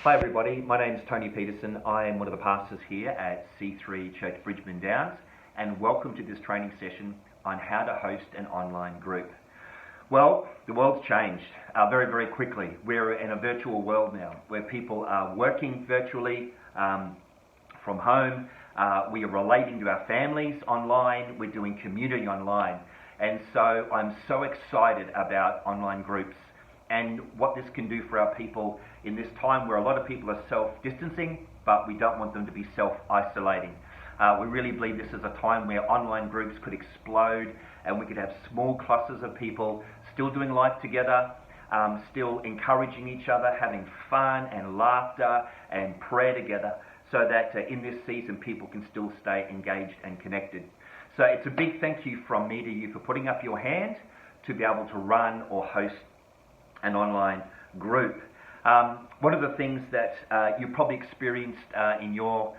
Hi everybody, my name is Tony Peterson. I am one of the pastors here at C3 Church Bridgeman Downs, and welcome to this training session on how to host an online group. Well, the world's changed very, very quickly. We're in a virtual world now where people are working virtually from home. We are relating to our families online. We're doing community online. And so I'm so excited about online groups and what this can do for our people in this time where a lot of people are self-distancing, but we don't want them to be self-isolating. We really believe this is a time where online groups could explode and we could have small clusters of people still doing life together, still encouraging each other, having fun and laughter and prayer together, so that in this season people can still stay engaged and connected. So it's a big thank you from me to you for putting up your hand to be able to run or host an online group. One of the things that you probably experienced in your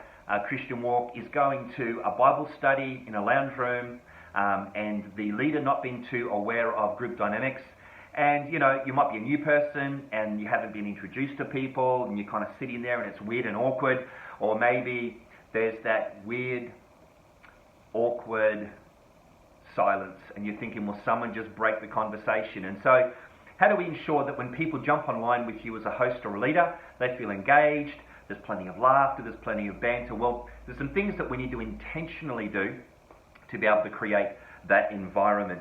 Christian walk is going to a Bible study in a lounge room and the leader not being too aware of group dynamics. And you know, you might be a new person and you haven't been introduced to people and you're kind of sitting there and it's weird and awkward, or maybe there's that weird, awkward silence and you're thinking, will someone just break the conversation? And so how do we ensure that when people jump online with you as a host or a leader, they feel engaged, there's plenty of laughter, there's plenty of banter? Well, there's some things that we need to intentionally do to be able to create that environment.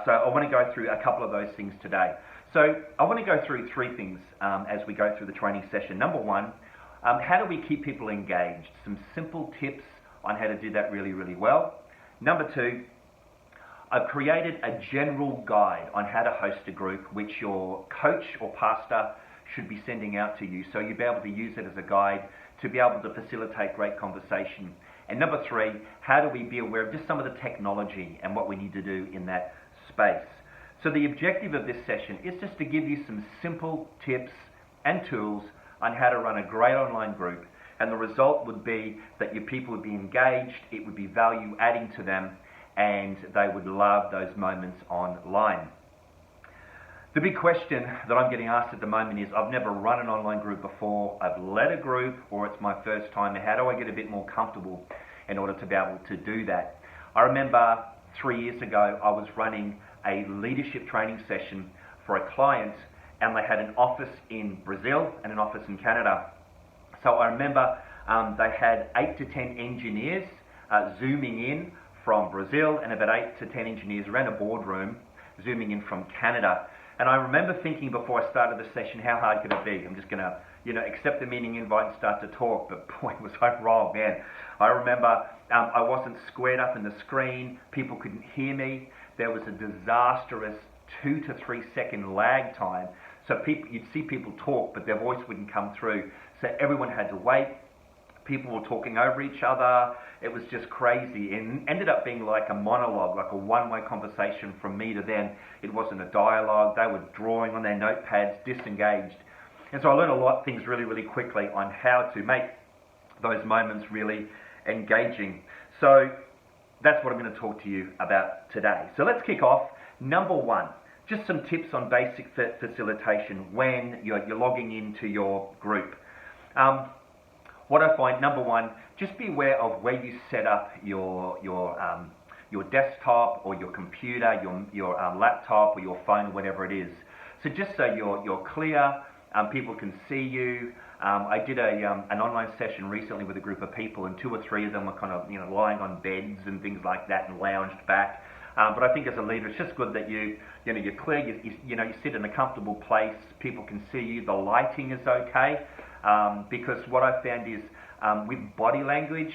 So I want to go through a couple of those things today. So I want to go through three things as we go through the training session. Number one, how do we keep people engaged? Some simple tips on how to do that really, really well. Number two, I've created a general guide on how to host a group which your coach or pastor should be sending out to you, so you'll be able to use it as a guide to be able to facilitate great conversation. And number three, how do we be aware of just some of the technology and what we need to do in that space? So the objective of this session is just to give you some simple tips and tools on how to run a great online group, and the result would be that your people would be engaged, it would be value adding to them, and they would love those moments online. The big question that I'm getting asked at the moment is, I've never run an online group before, I've led a group, or it's my first time, and how do I get a bit more comfortable in order to be able to do that? I remember 3 years ago, I was running a leadership training session for a client, and they had an office in Brazil and an office in Canada. So I remember they had 8 to 10 engineers zooming in from Brazil, and about 8 to 10 engineers around a boardroom zooming in from Canada. And I remember thinking before I started the session, how hard could it be? I'm just going to, accept the meeting invite and start to talk. But boy, was I wrong, man. I remember I wasn't squared up in the screen. People couldn't hear me. There was a disastrous 2 to 3 second lag time. So you'd see people talk, but their voice wouldn't come through. So everyone had to wait. People were talking over each other. It was just crazy, and ended up being like a monologue, like a one-way conversation from me to them. It wasn't a dialogue. They were drawing on their notepads, disengaged. And so I learned a lot of things really, really quickly on how to make those moments really engaging. So that's what I'm going to talk to you about today. So let's kick off. Number one, just some tips on basic facilitation when you're logging into your group. What I find, number one, just be aware of where you set up your desktop or your computer, your laptop or your phone, whatever it is. So just so you're clear, people can see you. I did an online session recently with a group of people, and 2 or 3 of them were kind of lying on beds and things like that and lounged back. But I think as a leader, it's just good that you're clear. You sit in a comfortable place. People can see you. The lighting is okay. Because what I found is with body language,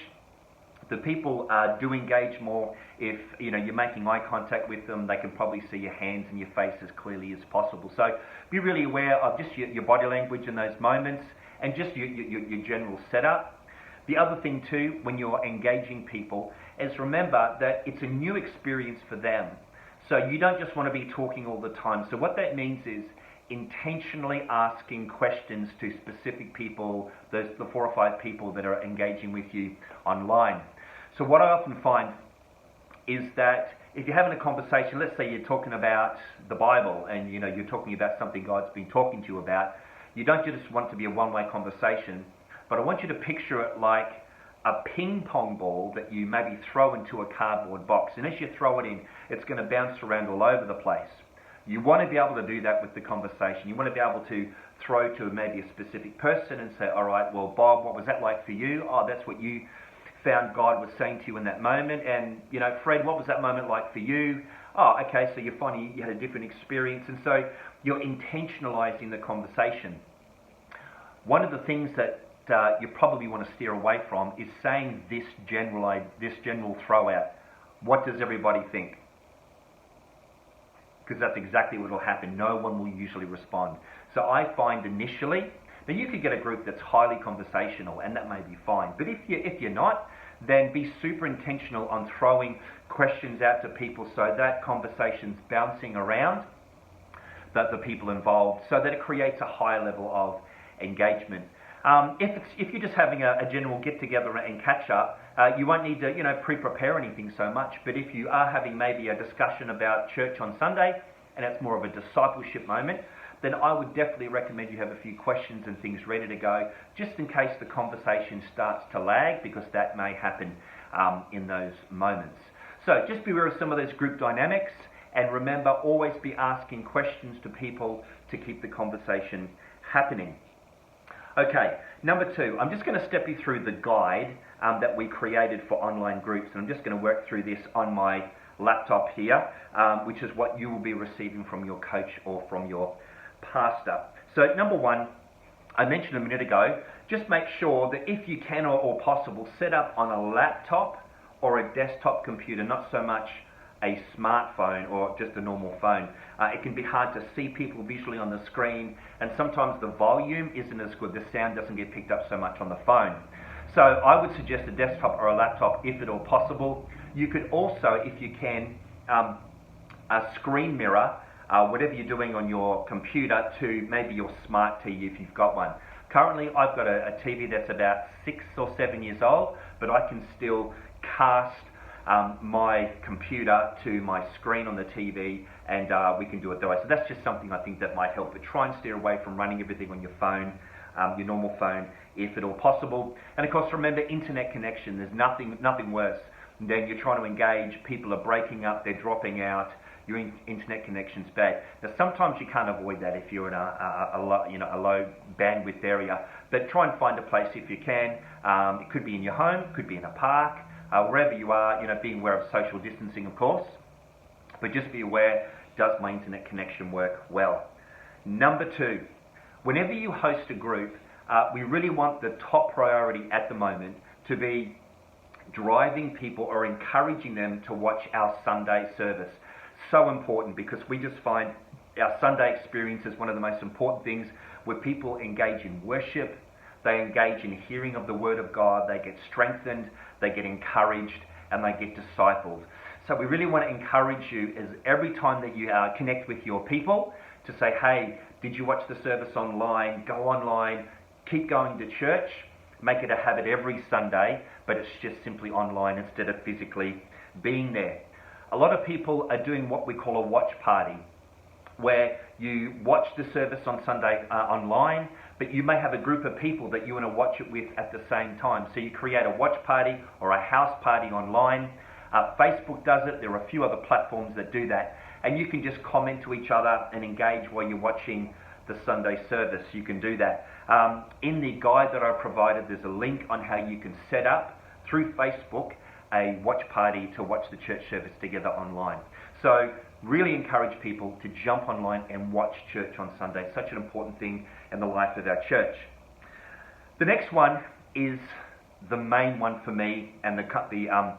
the people do engage more if you're making eye contact with them. They can probably see your hands and your face as clearly as possible. So be really aware of just your body language in those moments and just your general setup. The other thing too, when you're engaging people, is remember that it's a new experience for them. So you don't just want to be talking all the time. So what that means is intentionally asking questions to specific people, the 4 or 5 people that are engaging with you online. So what I often find is that if you're having a conversation, let's say you're talking about the Bible and you're talking about something God's been talking to you about, you don't just want it to be a one-way conversation, but I want you to picture it like a ping pong ball that you maybe throw into a cardboard box. And as you throw it in, it's going to bounce around all over the place. You want to be able to do that with the conversation. You want to be able to throw to maybe a specific person and say, all right, well, Bob, what was that like for you? Oh, that's what you found God was saying to you in that moment. And, you know, Fred, what was that moment like for you? Oh, okay, so you're finding you had a different experience. And so you're intentionalizing the conversation. One of the things that you probably want to steer away from is saying this general throw out. What does everybody think? Because that's exactly what will happen. No one will usually respond. So I find initially, now you could get a group that's highly conversational, and that may be fine. But if you're not, then be super intentional on throwing questions out to people so that conversation's bouncing around the people involved, so that it creates a higher level of engagement. If you're just having a general get together and catch up, you won't need to pre-prepare anything so much. But if you are having maybe a discussion about church on Sunday, and it's more of a discipleship moment, then I would definitely recommend you have a few questions and things ready to go, just in case the conversation starts to lag, because that may happen in those moments. So just be aware of some of those group dynamics, and remember, always be asking questions to people to keep the conversation happening. Okay, number 2, I'm just going to step you through the guide that we created for online groups, and I'm just going to work through this on my laptop here, which is what you will be receiving from your coach or from your pastor. So number 1, I mentioned a minute ago, just make sure that if you can or possible, set up on a laptop or a desktop computer, not so much a smartphone or just a normal phone. It can be hard to see people visually on the screen, and sometimes the volume isn't as good. The sound doesn't get picked up so much on the phone. So I would suggest a desktop or a laptop if at all possible. You could also, if you can, a screen mirror, whatever you're doing on your computer, to maybe your smart TV if you've got one. Currently I've got a TV that's about 6 or 7 years old, but I can still cast my computer to my screen on the TV, and we can do it that way. So that's just something I think that might help. But try and steer away from running everything on your phone, your normal phone, if at all possible. And of course, remember, internet connection. There's nothing worse than you're trying to engage. People are breaking up, they're dropping out. Your internet connection's bad. Now, sometimes you can't avoid that if you're in a low bandwidth area. But try and find a place if you can. It could be in your home, could be in a park. Wherever you are, being aware of social distancing, of course, but just be aware, does my internet connection work well? Number 2, whenever you host a group, we really want the top priority at the moment to be driving people or encouraging them to watch our Sunday service. So important, because we just find our Sunday experience is one of the most important things, where people engage in worship, they engage in hearing of the Word of God, they get strengthened, they get encouraged, and they get discipled. So we really want to encourage you, as every time that you connect with your people, to say, hey, did you watch the service online? Go online, keep going to church, make it a habit every Sunday, but it's just simply online instead of physically being there. A lot of people are doing what we call a watch party, where you watch the service on Sunday online, but you may have a group of people that you want to watch it with at the same time. So you create a watch party or a house party online. Facebook does it. There are a few other platforms that do that. And you can just comment to each other and engage while you're watching the Sunday service. You can do that. In the guide that I provided, there's a link on how you can set up, through Facebook, a watch party to watch the church service together online. So really encourage people to jump online and watch church on Sunday. Such an important thing in the life of our church. The next one is the main one for me, and the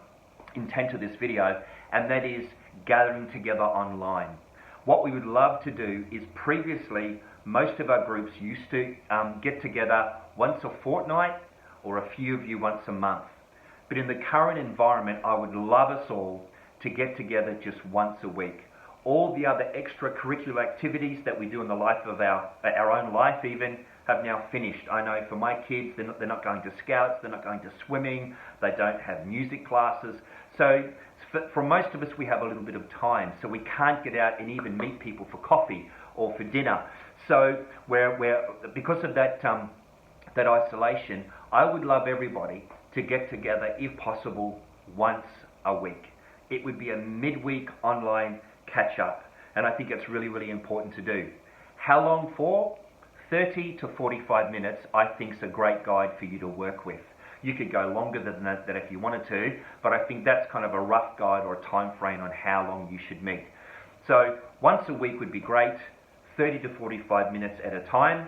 intent of this video, and that is gathering together online. What we would love to do is, previously, most of our groups used to get together once a fortnight, or a few of you once a month. But in the current environment, I would love us all to get together just once a week. All the other extracurricular activities that we do in the life of our own life even have now finished. I know for my kids, they're not going to scouts, they're not going to swimming, they don't have music classes. So for most of us, we have a little bit of time, so we can't get out and even meet people for coffee or for dinner. So because of that that isolation, I would love everybody to get together, if possible, once a week. It would be a midweek online catch-up, and I think it's really, really important to do. How long for? 30 to 45 minutes, I think, is a great guide for you to work with. You could go longer than that if you wanted to, but I think that's kind of a rough guide or a time frame on how long you should meet. So once a week would be great, 30 to 45 minutes at a time,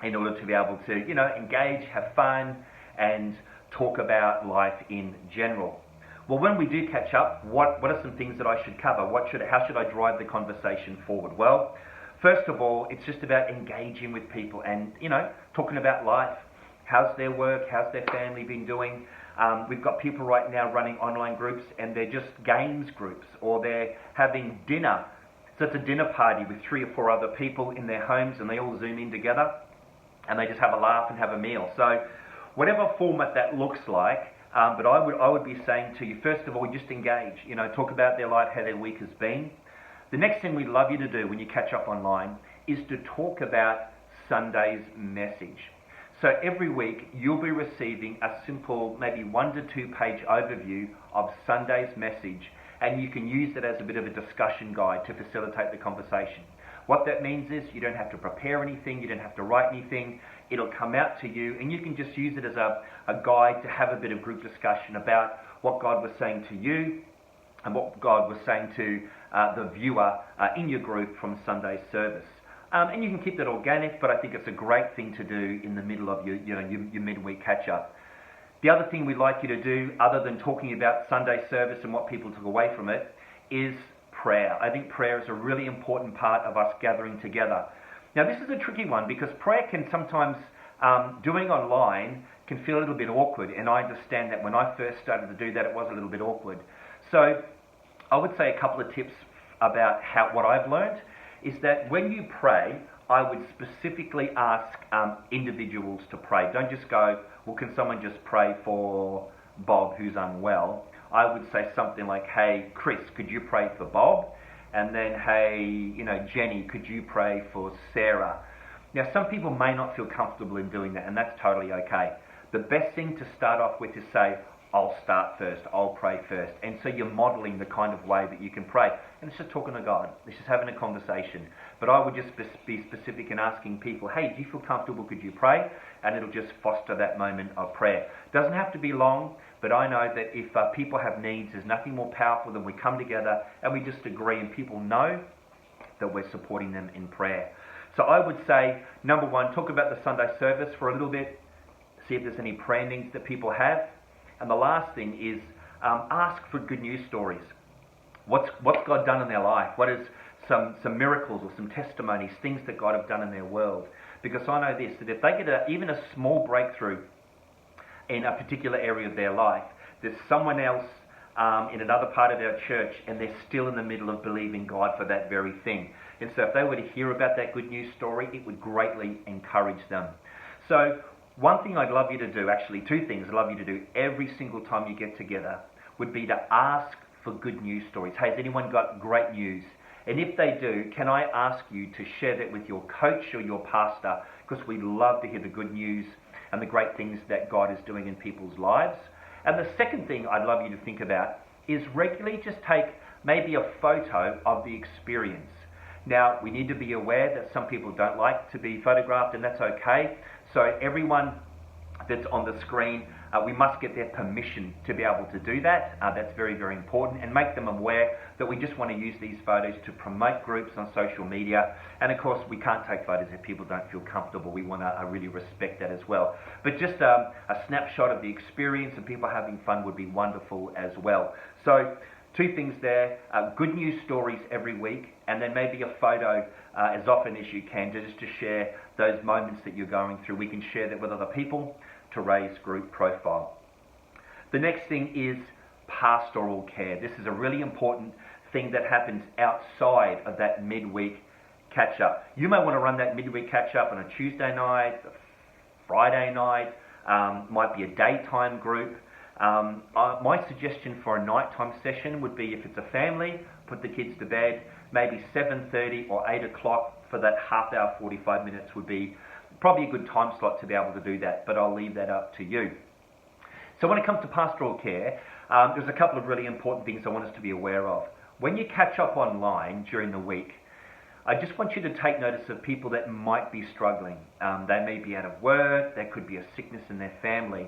in order to be able to, engage, have fun, and talk about life in general. Well, when we do catch up, what are some things that I should cover? How should I drive the conversation forward? Well, first of all, it's just about engaging with people and, talking about life. How's their work? How's their family been doing? We've got people right now running online groups, and they're just games groups, or they're having dinner. So it's a dinner party with 3 or 4 other people in their homes, and they all Zoom in together, and they just have a laugh and have a meal. So whatever format that looks like, but I would be saying to you, first of all, just engage. Talk about their life, how their week has been. The next thing we'd love you to do when you catch up online is to talk about Sunday's message. So every week you'll be receiving a simple, maybe 1 to 2 page overview of Sunday's message, and you can use it as a bit of a discussion guide to facilitate the conversation. What that means is you don't have to prepare anything, you don't have to write anything. It'll come out to you, and you can just use it as a guide to have a bit of group discussion about what God was saying to you and what God was saying to the viewer in your group from Sunday's service. And you can keep that organic, but I think it's a great thing to do in the middle of your midweek catch-up. The other thing we'd like you to do, other than talking about Sunday service and what people took away from it, is prayer. I think prayer is a really important part of us gathering together. Now, this is a tricky one because prayer can sometimes, doing online, can feel a little bit awkward, and I understand that when I first started to do that, it was a little bit awkward. So I would say a couple of tips about what I've learned is that when you pray, I would specifically ask individuals to pray. Don't just go, well, can someone just pray for Bob who's unwell? I would say something like, hey, Chris, could you pray for Bob? And then, hey, Jenny, could you pray for Sarah? Now, some people may not feel comfortable in doing that, and that's totally okay. The best thing to start off with is say, I'll start first, I'll pray first. And so you're modeling the kind of way that you can pray. And it's just talking to God. It's just having a conversation. But I would just be specific in asking people, hey, do you feel comfortable? Could you pray? And it'll just foster that moment of prayer. Doesn't have to be long, but I know that if people have needs, there's nothing more powerful than we come together and we just agree, and people know that we're supporting them in prayer. So I would say, number one, talk about the Sunday service for a little bit, see if there's any prayer needs that people have. And the last thing is ask for good news stories. What's God done in their life? What is some miracles or some testimonies, things that God have done in their world? Because I know this, that if they get even a small breakthrough in a particular area of their life, there's someone else in another part of our church, and they're still in the middle of believing God for that very thing. And so if they were to hear about that good news story, it would greatly encourage them. So one thing I'd love you to do, actually 2 things I'd love you to do every single time you get together, would be to ask for good news stories. Hey, has anyone got great news? And if they do, can I ask you to share that with your coach or your pastor? Because we love to hear the good news and the great things that God is doing in people's lives. And the second thing I'd love you to think about is regularly just take maybe a photo of the experience. Now, we need to be aware that some people don't like to be photographed, and that's okay. So everyone that's on the screen, we must get their permission to be able to do that. That's very, very important, and make them aware that we just want to use these photos to promote groups on social media. And of course, we can't take photos if people don't feel comfortable. We want to really respect that as well. But just a snapshot of the experience and people having fun would be wonderful as well. So 2 things there, good news stories every week, and then maybe a photo as often as you can, just to share those moments that you're going through. We can share that with other people to raise group profile. The next thing is pastoral care. This is a really important thing that happens outside of that midweek catch-up. You may want to run that midweek catch-up on a Tuesday night, a Friday night, might be a daytime group. My suggestion for a nighttime session would be, if it's a family, put the kids to bed, maybe 7:30 or 8 o'clock for that half hour, 45 minutes would be probably a good time slot to be able to do that, but I'll leave that up to you. So when it comes to pastoral care, there's a couple of really important things I want us to be aware of. When you catch up online during the week, I just want you to take notice of people that might be struggling. They may be out of work, there could be a sickness in their family.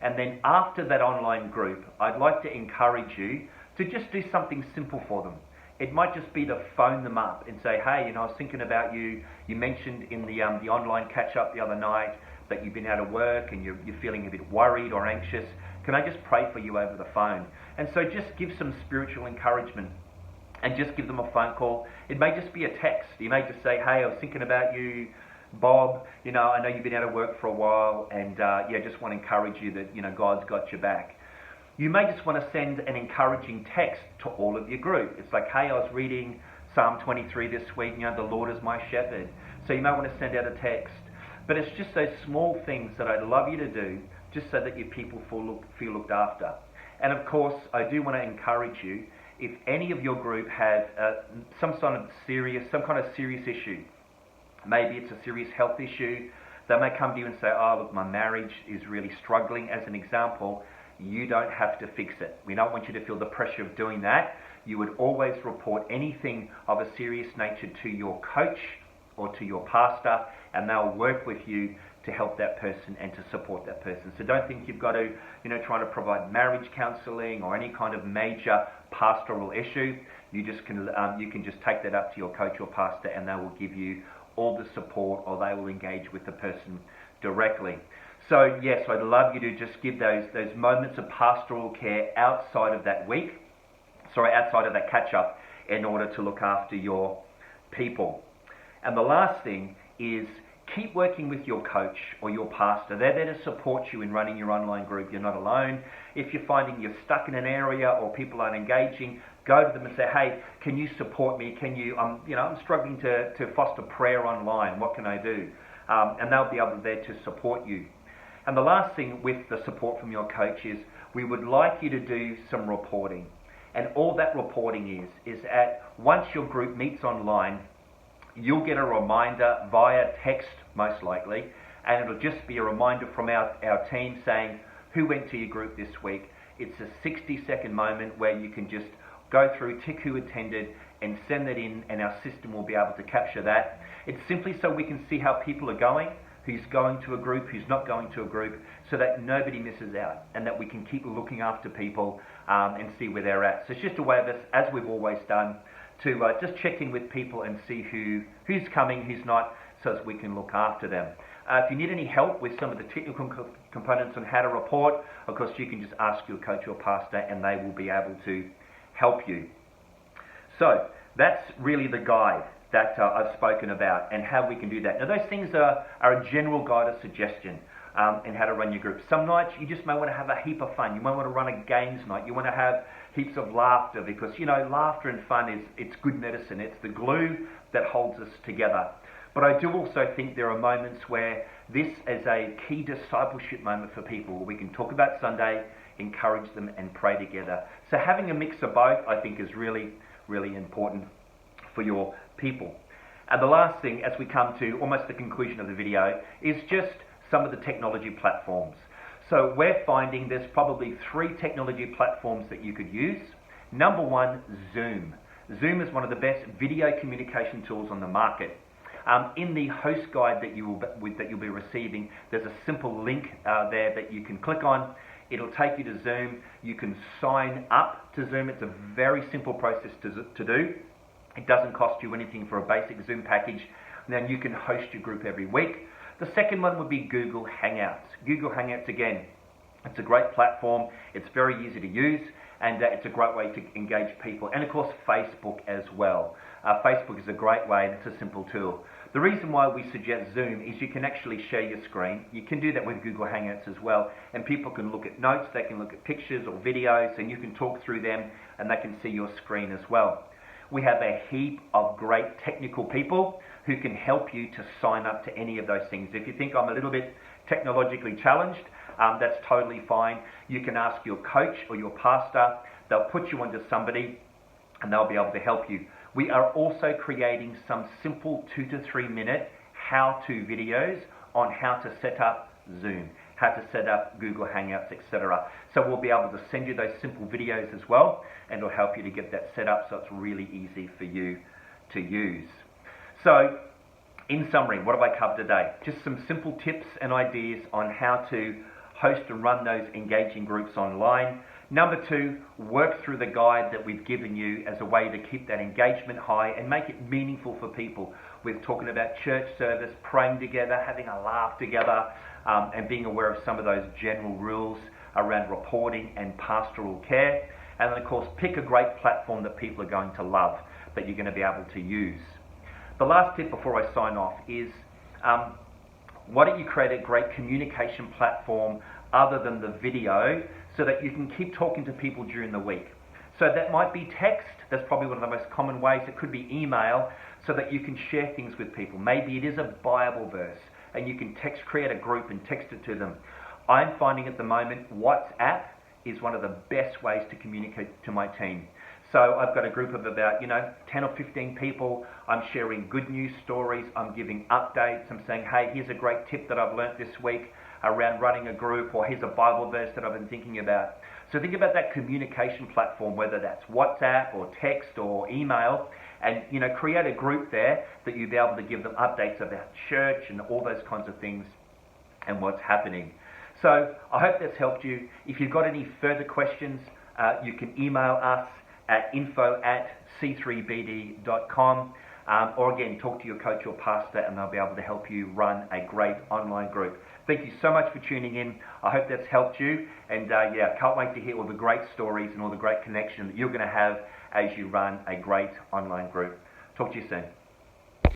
And then after that online group, I'd like to encourage you to just do something simple for them. It might just be to phone them up and say, hey, I was thinking about you. You mentioned in the online catch-up the other night that you've been out of work and you're feeling a bit worried or anxious. Can I just pray for you over the phone? And so just give some spiritual encouragement and just give them a phone call. It may just be a text. You may just say, hey, I was thinking about you, Bob. I know you've been out of work for a while, and just want to encourage you that God's got your back. You may just want to send an encouraging text to all of your group. It's like, hey, I was reading Psalm 23 this week. The Lord is my shepherd. So you might want to send out a text. But it's just those small things that I'd love you to do, just so that your people feel looked after. And of course, I do want to encourage you, if any of your group have some kind of serious issue, maybe it's a serious health issue, they may come to you and say, oh, look, my marriage is really struggling, as an example. You don't have to fix it. We don't want you to feel the pressure of doing that. You would always report anything of a serious nature to your coach or to your pastor, and they'll work with you to help that person and to support that person. So don't think you've got to, try to provide marriage counselling or any kind of major pastoral issue. You can just take that up to your coach or pastor, and they will give you all the support, or they will engage with the person directly. So yes, I'd love you to just give those moments of pastoral care outside of that catch-up, in order to look after your people. And the last thing is, keep working with your coach or your pastor. They're there to support you in running your online group. You're not alone. If you're finding you're stuck in an area or people aren't engaging, go to them and say, hey, can you support me? I'm struggling to foster prayer online. What can I do? And they'll be able there to support you. And the last thing with the support from your coach is, we would like you to do some reporting. And all that reporting is once your group meets online, you'll get a reminder via text, most likely, and it'll just be a reminder from our team saying who went to your group this week. It's a 60-second moment where you can just go through, tick who attended, and send that in, and our system will be able to capture that. It's simply so we can see how people are going, who's going to a group, who's not going to a group, so that nobody misses out, and that we can keep looking after people and see where they're at. So it's just a way of us, as we've always done, to just check in with people and see who's coming, who's not, so that we can look after them. If you need any help with some of the technical components on how to report, of course you can just ask your coach or pastor, and they will be able to help you. So that's really the guide that I've spoken about, and how we can do that. Now those things are a general guide, a suggestion in how to run your group. Some nights you just may want to have a heap of fun. You might want to run a games night. You want to have heaps of laughter, because laughter and fun it's good medicine. It's the glue that holds us together. But I do also think there are moments where this is a key discipleship moment for people, where we can talk about Sunday, encourage them, and pray together. So having a mix of both, I think, is really, really important for your people. And the last thing, as we come to almost the conclusion of the video, is just some of the technology platforms. So we're finding there's probably 3 technology platforms that you could use. Number one, Zoom. Zoom is one of the best video communication tools on the market. In the host guide that you'll be receiving, there's a simple link there that you can click on. It'll take you to Zoom. You can sign up to Zoom. It's a very simple process to do. It doesn't cost you anything for a basic Zoom package. And then you can host your group every week. The second one would be Google Hangouts. Google Hangouts, again, it's a great platform. It's very easy to use, and it's a great way to engage people. And of course, Facebook as well. Facebook is a great way, and it's a simple tool. The reason why we suggest Zoom is you can actually share your screen. You can do that with Google Hangouts as well, and people can look at notes, they can look at pictures or videos, and you can talk through them, and they can see your screen as well. We have a heap of great technical people who can help you to sign up to any of those things. If you think I'm a little bit technologically challenged, that's totally fine. You can ask your coach or your pastor. They'll put you onto somebody, and they'll be able to help you. We are also creating some simple 2 to 3 minute how-to videos on how to set up Zoom, how to set up Google Hangouts, etc. So we'll be able to send you those simple videos as well, and it'll help you to get that set up so it's really easy for you to use. So, in summary, what have I covered today? Just some simple tips and ideas on how to host and run those engaging groups online. Number 2, work through the guide that we've given you as a way to keep that engagement high and make it meaningful for people. We're talking about church service, praying together, having a laugh together, and being aware of some of those general rules around reporting and pastoral care. And then, of course, pick a great platform that people are going to love, that you're going to be able to use. The last tip before I sign off is, why don't you create a great communication platform other than the video so that you can keep talking to people during the week. So that might be text, that's probably one of the most common ways. It could be email, so that you can share things with people. Maybe it is a Bible verse and you can create a group and text it to them. I'm finding at the moment WhatsApp is one of the best ways to communicate to my team. So I've got a group of about 10 or 15 people. I'm sharing good news stories. I'm giving updates. I'm saying, hey, here's a great tip that I've learnt this week around running a group, or here's a Bible verse that I've been thinking about. So think about that communication platform, whether that's WhatsApp or text or email, and create a group there that you'll be able to give them updates about church and all those kinds of things and what's happening. So I hope that's helped you. If you've got any further questions, you can email us at info@c3bd.com, or again, talk to your coach or pastor and they'll be able to help you run a great online group. Thank you so much for tuning in. I hope that's helped you, and can't wait to hear all the great stories and all the great connection that you're going to have as you run a great online group. Talk to you soon.